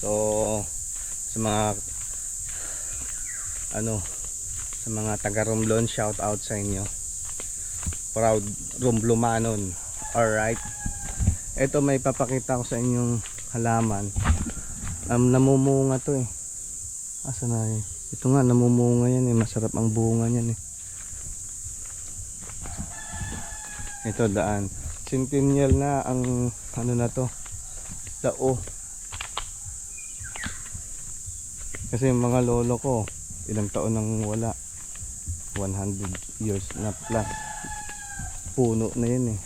So sa mga sa mga taga Romblon, shout out sa inyo. Proud Romblomanon. Alright. Ito may papakita ko sa inyong halaman. Namumunga to eh. Asa na eh? Ito nga namumunga yan eh. Masarap ang bunga niyan eh. Ito daan. Centennial na ang na to. Dao. Kasi yung mga lolo ko ilang taon nang wala. 100 years na plus. Puno na yan eh.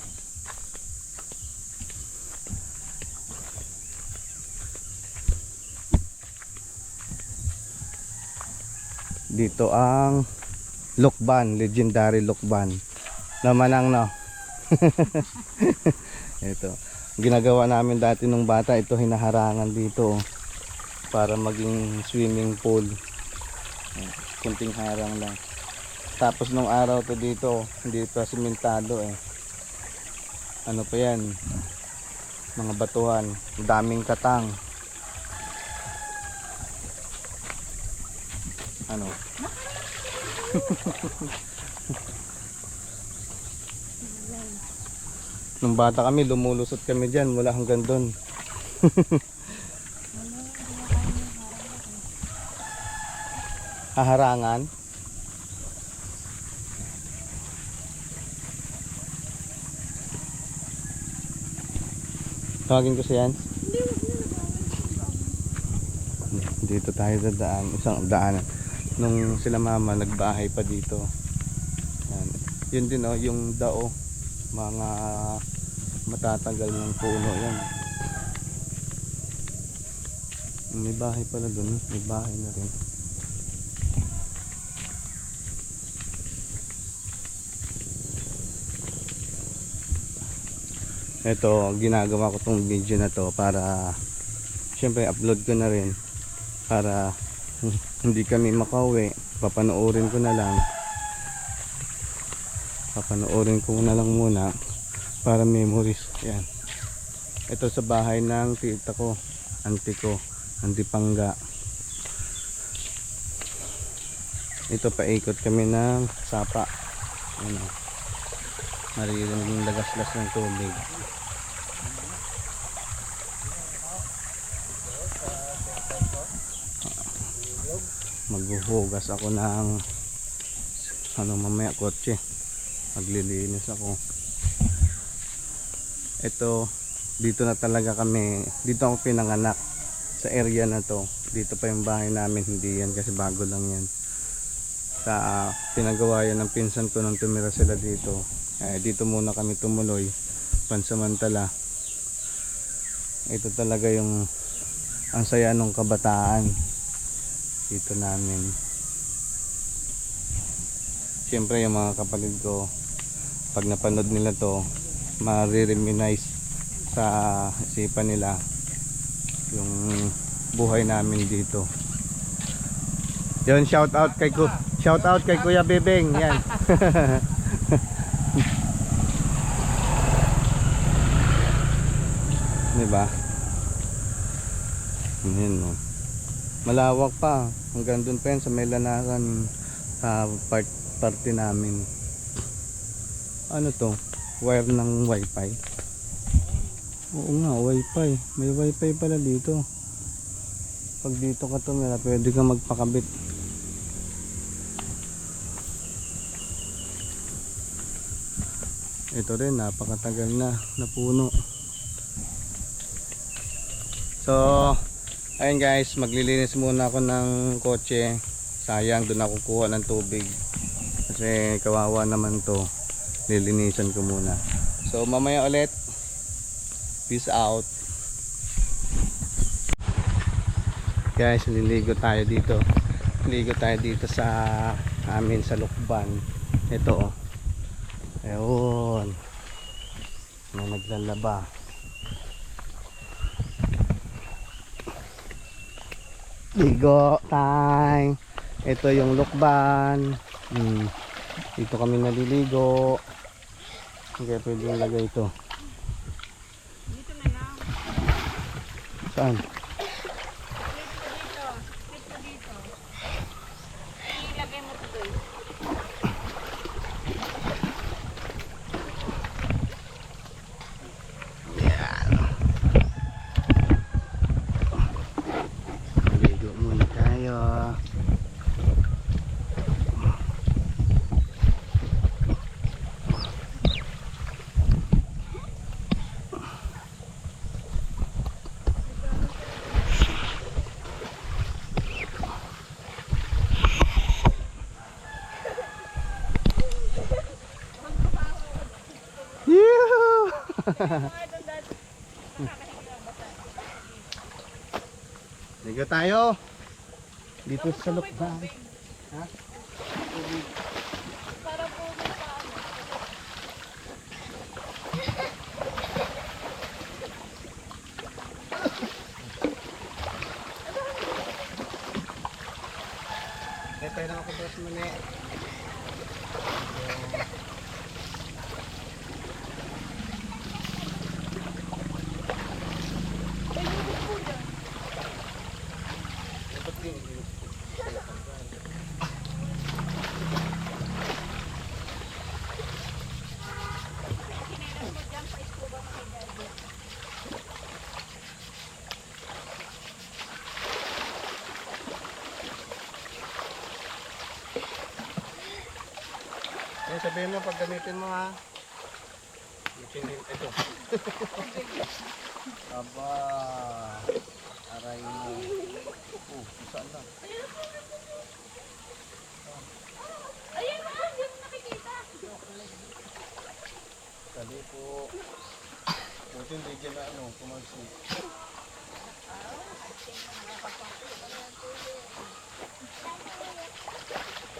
Dito ang Lokban, legendary Lokban. Namanang no. Ito. Ginagawa namin dati nung bata, ito hinaharangan dito para maging swimming pool. Kunting harang lang. Tapos nung araw to dito, hindi pa simentado eh. Ano pa yan? Mga batuhan, daming katang. Ano? Nung bata kami, lumulusot kami dyan mula hanggang doon. Haharangan. Tawagin ko siya yan. Dito tayo dadaan, isang daanan. Nung sila mama nagbahay pa dito. Yan. Yun din oh, yung dao. Mga matatagal ng puno yan. May bahay pala dun, may bahay na rin. Ito, ginagawa ko tong video na to para syempre upload ko na rin para hindi kami makauwi. Papanoorin ko na lang muna para memories. Yan. Ito sa bahay ng tita ko, auntie ko, auntie Pangga. Ito paikot kami ng sapa. Ano, maririnig yung lagaslas ng tubig. Maghuhugas ako ng mamaya kotse. Maglilinis ako. Ito, dito na talaga kami. Dito ako pinanganak sa area na to. Dito pa yung bahay namin, hindi yan kasi bago lang yan. Pinagawa yan ng pinsan ko nung tumira sila dito. Dito muna kami tumuloy pansamantala. Ito talaga yung ang saya nung kabataan dito namin. Siyempre yung mga kapatid ko, pag napanood nila to, marireminize sa isipan nila yung buhay namin dito. Yun, shout out kay Kuya Bebeng. Yan. Diba? Yan, no? Malawak pa hanggang dun pa yan sa may lanakan sa party namin. Ano to? Wire ng wifi. Oo nga, wifi. May wifi pala dito. Pag dito ka tumira, pwede ka magpakabit. Ito rin, napakatagal na puno. So ayun guys, maglilinis muna ako ng kotse. Sayang, doon ako kuha ng tubig kasi kawawa naman to. Lilinisan ko muna. So mamaya ulit. Peace out. Guys, liligo tayo dito. Ligo tayo dito sa amin sa Lokban. Ito oh. Ayun. May naglalaba. Ligo time. Ito yung Lokban. Dito kami naliligo. Okay, pwede yung lagay ito. Dito na lang. Saan? Ligo tayo. Dito sa lukban. Ha? Tubig. Para po may paano. Tayo na ako dos muna eh. May lubog po dyan. Dapat din. Kinilang mo dyan, pa iskuba mo kay Daddy. Yan, sabihin mo pag gamitin mo ha. Ipinin ito. Aba. Aray mo. Saan na? Ayun na, hindi mo nakikita. Sali po. Buti hindi dyan na ano, pumalsi.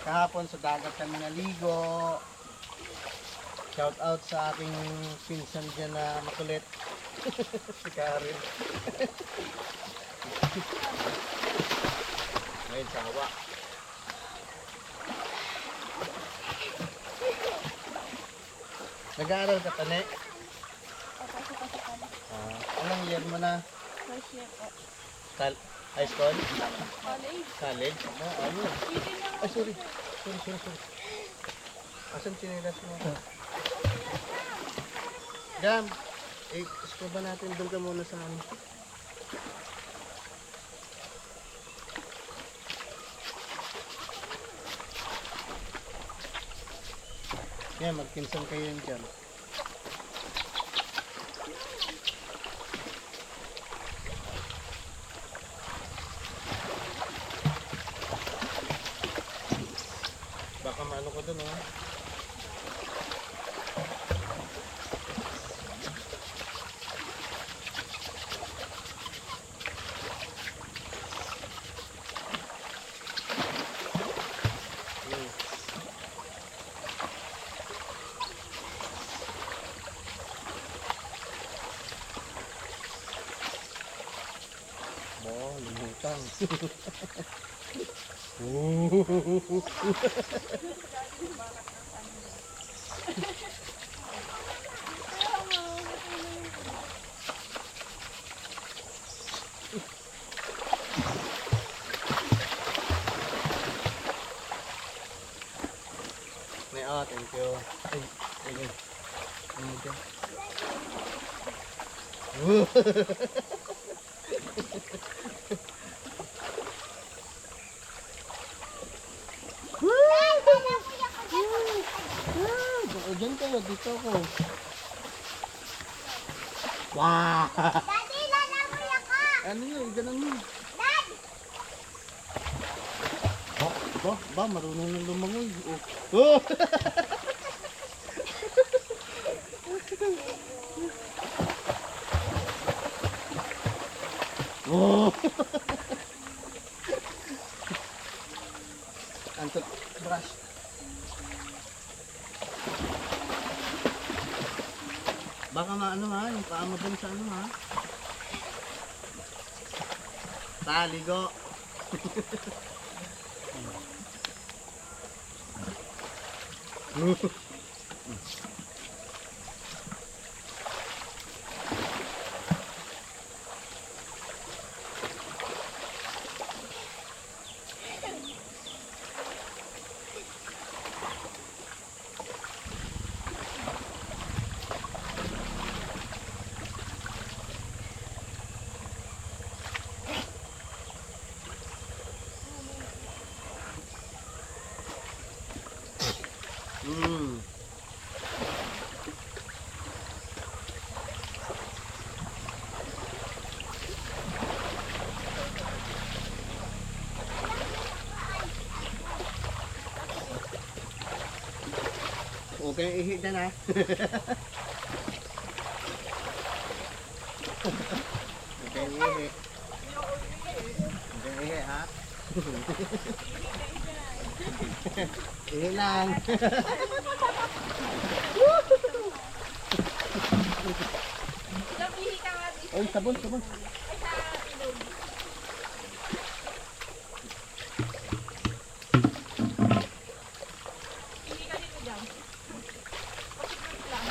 Kahapon sa dagat kami naligo. Shout out sa aking pinsan dyan na makulit. Si Karen. Ngayon sawa. Nag-aaral ka tane? Papasok-pasok ka na. Anong year mo na? First year po. High school? College. College? Ayun. Hindi na Ay, sorry. Sorry. Asan chinelas mo? Jam! Scuba natin. Doon ka muna sa ano. Yan, magpinsan kayo yun dyan. Baka maano ko dun, ha? Lumutang. Thank you. Ay, ay. Ano dyan? Diyan kayo, dito ako. Wow! Daddy, lalamoy ako! Ano yun? Ganun yun. Dad! Ba, marunong nang lumangoy. Oh! Oh! Antot, brush. Baka maano ha, yung paa mo dun sa ano ha. Taligo. Okay, ihi dyan ha. Iyan lang. Labihi ka nga dito. Ay, sabon, sabon. Ay, sa ilog. Hindi ka dito dyan. Pasikot lang.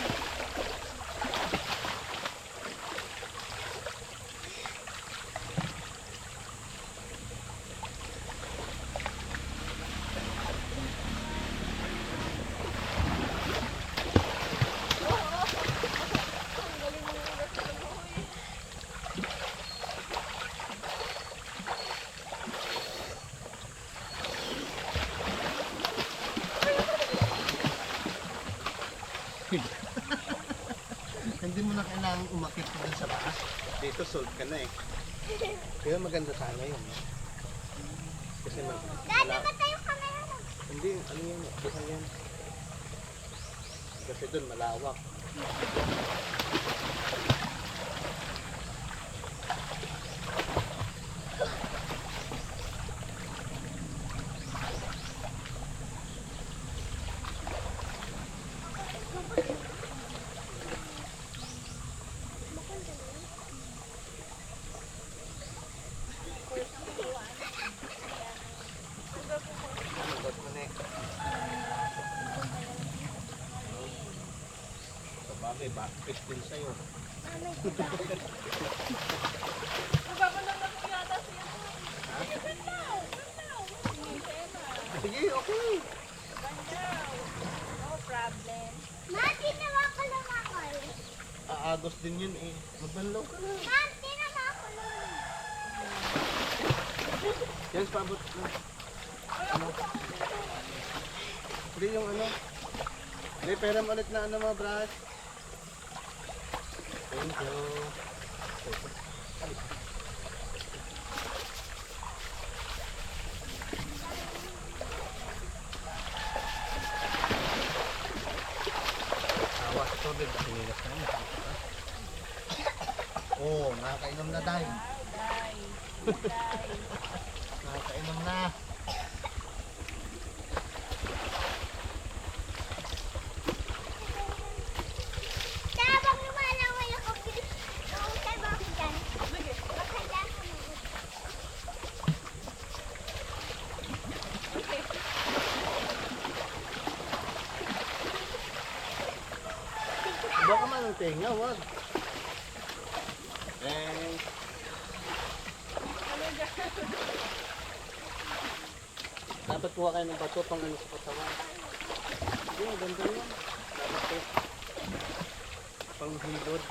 Hindi mo na kailangan umakit dun sa taas. Dito sold ka na eh. Kaya maganda sana yun. Kasi Dada, ba't tayo kamera mo? hindi, ano yun, bukan yan. Kasi dun malawak. Ba't mo na eh? Sabagay, backfish din sa'yo. Magpapalang na po yata siya. Bandaw! Bandaw! Sige, okay. Bandaw! No problem. Ma'am, tinawa ko lang ako. Aagos din yun eh. Magbanlaw ka na. Ma'am, tinawa ko lang. Yan, pabot na. Ano? Hindi yung ano. Hindi, pera mo ulit na ano mo, Brad. Thank you. Awas, tubig. Sinilas na yun. Oo, nakakainom na tayo. Nakakainom na. Kaya bang lumalaway ako, nausay ba ako dyan? Makaya ako na. Baka man ang tenga, wag. Thanks. Dapat kuha kayo ng bato pang ano sa katawan. Hindi, ganda yun. Dapat ko. Pang hibod.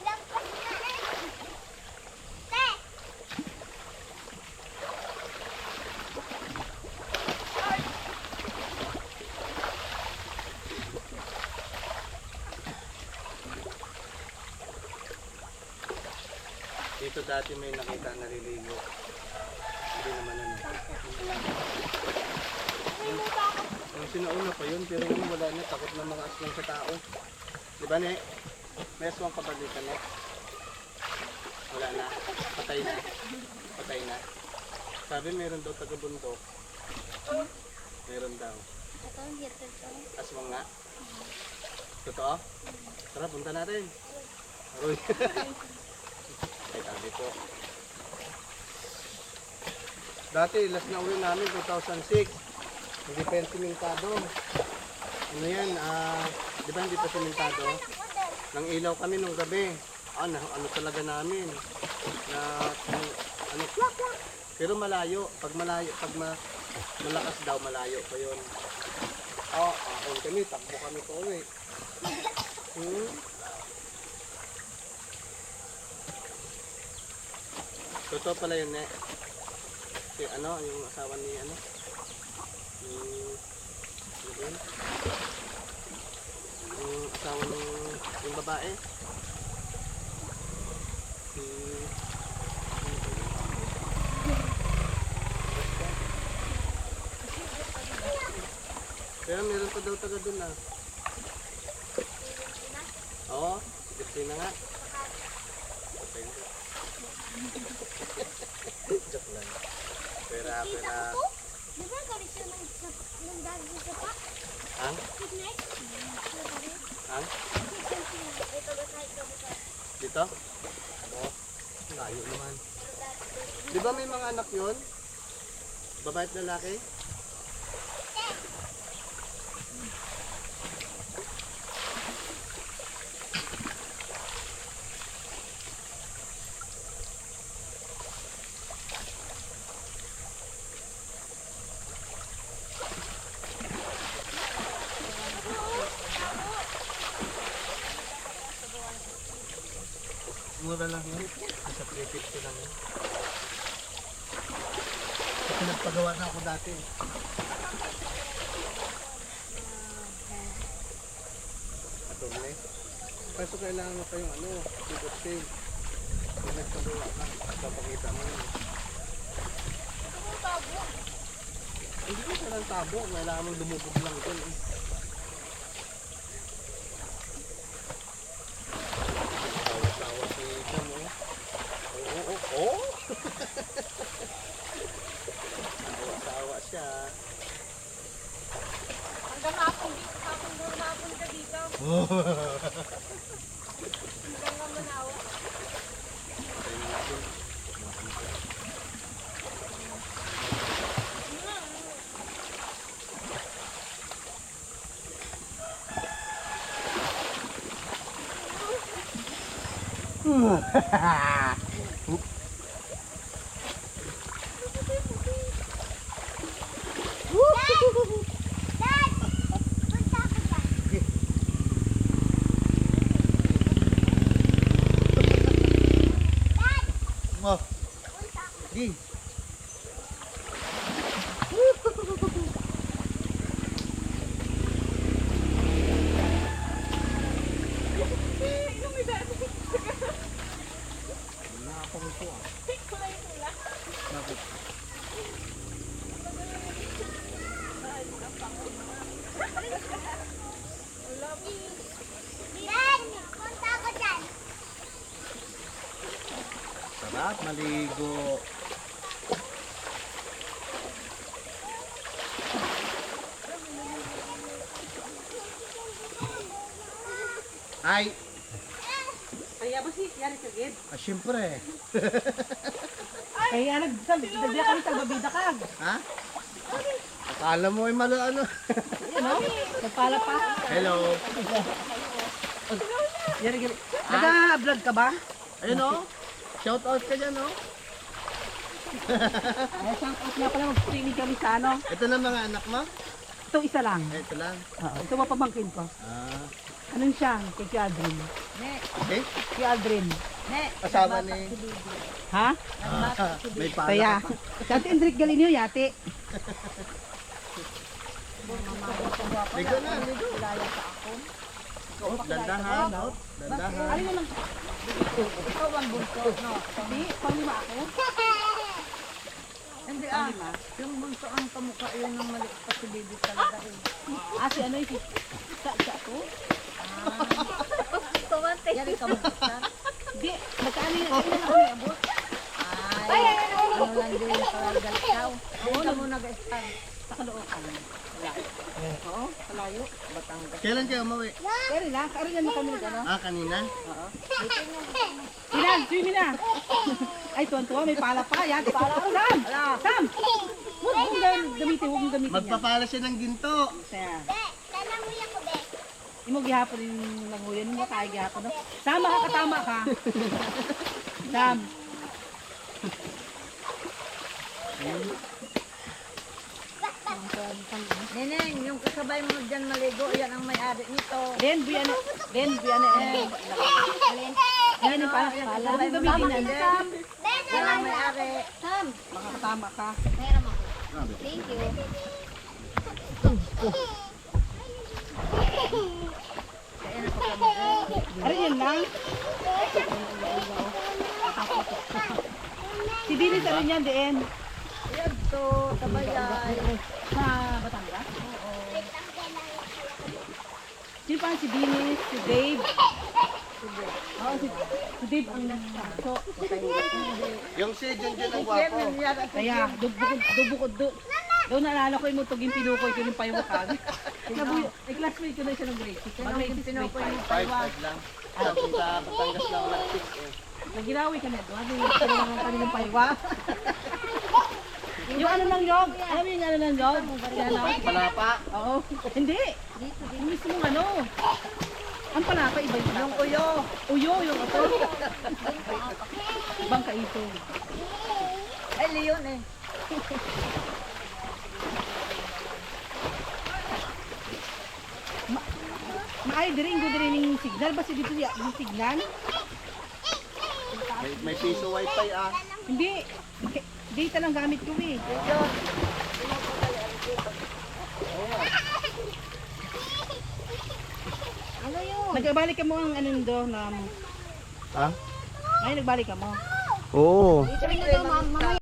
Lampas na eh. Te! Dito dati may nakita naliligo. Hindi naman ano. Yung sinauna pa yun, pero yung wala na, takot na mga aswang sa tao. Di ba, Ne? May aswang kabalikan, Ne? Wala na. Patay na. Patay na. Sabi meron daw taga-bundok. Meron daw. Ito, hirap ito. Aswang nga. Totoo? Tara, punta natin. Aroy. Ay, sabi ko. Dati, last na uwi namin, 2006. Hindi pa yan simentado. Ano yan, di ba hindi pa simentado? Nang ilaw kami nung gabi. Ano talaga namin. Na, ano, plak, plak. Pero malayo. Pag malakas daw, malayo pa yun. Kami, takbo kami pa uwi. Totoo pala yun, eh. Si ano, yung asawa ni ano? Ano ba yun? Yung asawa yung babae. Si... Pero meron pa daw taga dun ah. Oo, si Christina nga. Patay na. Joke lang. Kita ko to? Di ba galit siya ng daging sa pa? Ang? Kidney? Ang? Ito ba tayo? Dito? Oo. Layo naman. Di ba may mga anak yun? Babae at lalaki? Mura lang yun. Nasa 350 lang yun. Kasi nagpagawa na ako dati. Atole. Kaso kailangan mo pa yung ano, tigot sale. Kung nagpagawa ka, papakita mo yun. Hindi ko siya ng tabo. Kailangan mong lumubog lang ito. Tawa-tawa si Cam, oh. Oo. Tawa-tawa siya. Hanggang hapon ka dito. Hanggang nga manawa. Dad! Punta ako dyan. Dad! Oh, Punta ako. di. Bakit? Dad! Punta ako dyan. Sarap, maligo. Ay, Kaya ba si Yari ka gid? syempre. Ay, nagdagya kami sa babida ka. Ha? Akala mo ay malo ano. Ano? Nagpala pa. Hello. Yari gid. Nag-vlog ka ba? Ayun oh. Shout out ka dyan oh. Ay, shout out nga pala mag-streaming kami sa ano. Ito na mga anak mo? Ito isa lang. Ito lang. Oo, ito mapamangkin ko. Ah. Anong siya? Kay Kuya Aldrin. Okay. Kuya Aldrin. Kasama ni... Ha? may pala Kaya. ka pa. Dati Indrik Galinio yate. Ligo na, ligo. Oh, dandahan. Oh, dandahan. Ano lang? Ikaw ang bunso, no? Hindi, panglima ako. Hindi ah. Yung bunso ang kamukha yun ng maliit pa si baby talaga eh. Ah, si ano yung si... Sa ako? Tumante. Yari kamukha. Hindi, magkano yun? Ano lang kami abot? Ay, ano lang din yung palagal ikaw. Oo, na muna guys. Sa Caloocan. Oo, kalayo. Batangas. Kailan kayo umuwi? Pero lang, karoon na kami nag-ano. Ah, kanina? Oo. Sinan, swimming na. Ay, tuwan-tuwa, may pala pa. Yan, pala. Sam! Sam! Huwag mong gamitin, huwag mong gamitin yan. Magpapala siya ng ginto. Kaya, Be, talanguya ko, be. imo gihapon yung languyan mo, tayo gihapon. No? Sam, makakatama ka. Sam. Neneng, yung kasabay mo dyan maligo, yan ang may-ari nito. Den, buyana. Den, buyana. Yan yung pala. Pala. Huwag mong gamitin yan. Sam. Be, Yan ang may-ari. Sam, Makakatama ka. meron mo. Thank you. Ano yun lang? Si Dinis, ano yan, Den? Yan to, tabayay. Sa Batangas? Sino pa si Dinis, si Dave? Oo, si Dave ang nasa. So, Yung si Junjun ang gwapo. Kaya, dubukod. Doon naalala ko yung mutuging pinukoy ko yung paywakan. I-classmate ko na siya ng grade 6. Mag-grade 6, grade 5. 5 lang. Sabi sa Batangas lang lang 6 eh. Nagirawi ka na doon. Ano yung kanilang kanilang paywa? Yung ano lang yun? Alam mo yung ano lang yun? Palapa. Oo. Hindi. Yung mismong ano. Ang palapa iba yun. Yung uyo. Uyo yung ato. Ibang kaito. Ay, Leon eh. Maay, diring ko diring yung signal. Basta dito yung signal? May piso wifi ah. Hindi. Data lang gamit ko eh. Ano yun? Nagbalik ka mo ang ano doon na... Ha? Ay, nagbalik ka mo. Oo. Sabi na daw, mamaya.